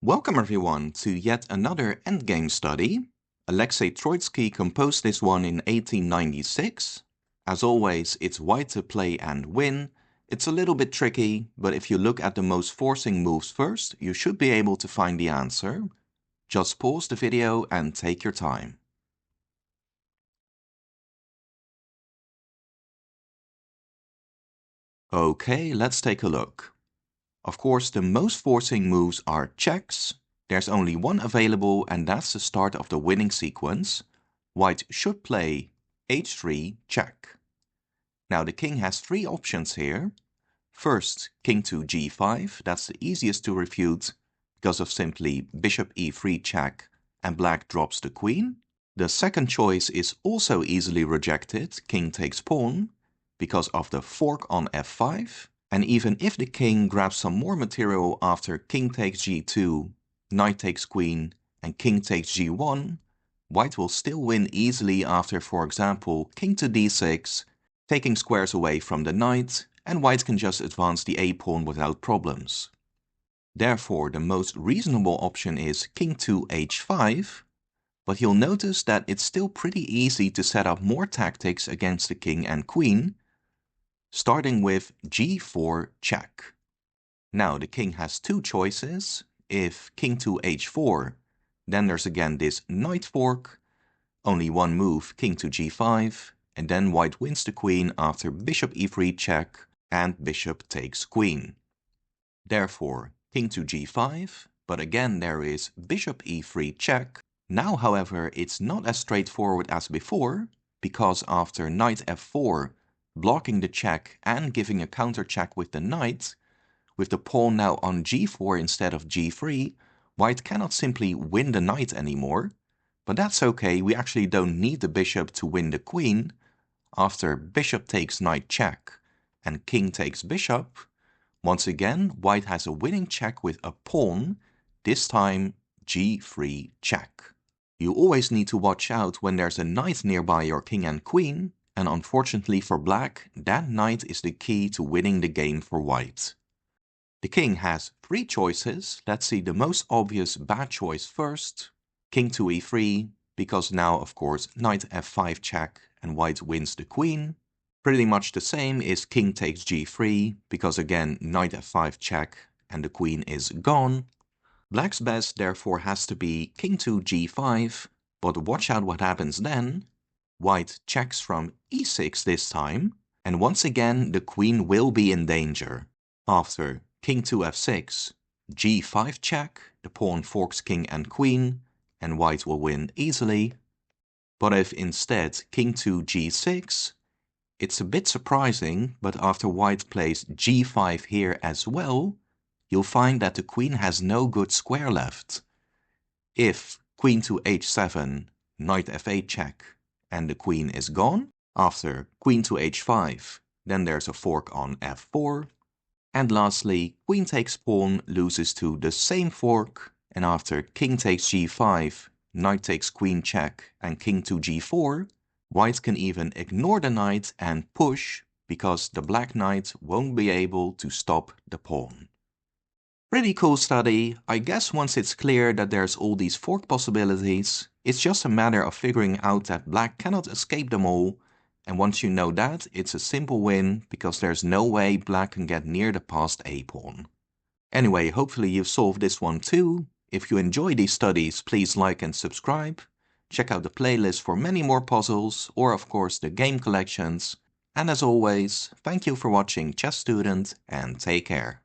Welcome everyone to yet another Endgame study. Alexey Troitsky composed this one in 1896. As always, it's white to play and win. It's a little bit tricky, but if you look at the most forcing moves first, you should be able to find the answer. Just pause the video and take your time. Okay, let's take a look. Of course, the most forcing moves are checks. There's only one available, and that's the start of the winning sequence. White should play h3 check. Now the king has three options here. First, king to g5, that's the easiest to refute because of simply bishop e3 check and black drops the queen. The second choice is also easily rejected, king takes pawn, because of the fork on f5. And even if the king grabs some more material after king takes g2, knight takes queen, and king takes g1, white will still win easily after, for example, king to d6, taking squares away from the knight, and white can just advance the a-pawn without problems. Therefore, the most reasonable option is king to h5, but you'll notice that it's still pretty easy to set up more tactics against the king and queen, starting with g4 check. Now the king has two choices. If king to h4, then there's again this knight fork, only one move, king to g5, and then white wins the queen after bishop e3 check and bishop takes queen. Therefore, king to g5, but again there is bishop e3 check. Now, however, it's not as straightforward as before, because after knight f4, blocking the check and giving a counter check with the knight, with the pawn now on g4 instead of g3, white cannot simply win the knight anymore. But that's okay, we actually don't need the bishop to win the queen. After bishop takes knight check and king takes bishop, once again white has a winning check with a pawn, this time g3 check. You always need to watch out when there's a knight nearby your king and queen, and unfortunately for black, that knight is the key to winning the game for white. The king has three choices. Let's see the most obvious bad choice first. King to e3, because now of course knight f5 check and white wins the queen. Pretty much the same is king takes g3, because again knight f5 check and the queen is gone. Black's best therefore has to be king to g5, but watch out what happens then. White checks from e6 this time, and once again the queen will be in danger. After king to f6, g5 check, the pawn forks king and queen, and white will win easily. But if instead king to g6, it's a bit surprising, but after white plays g5 here as well, you'll find that the queen has no good square left. If queen to h7, knight f8 check, and the queen is gone, after queen to h5, then there's a fork on f4, and lastly, queen takes pawn loses to the same fork, and after king takes g5, knight takes queen check, and king to g4, white can even ignore the knight and push, because the black knight won't be able to stop the pawn. Pretty cool study. I guess once it's clear that there's all these fork possibilities, it's just a matter of figuring out that black cannot escape them all, and once you know that, it's a simple win, because there's no way black can get near the passed a-pawn. Anyway, hopefully you've solved this one too. If you enjoy these studies, please like and subscribe. Check out the playlist for many more puzzles, or of course the game collections. And as always, thank you for watching Chess Student, and take care.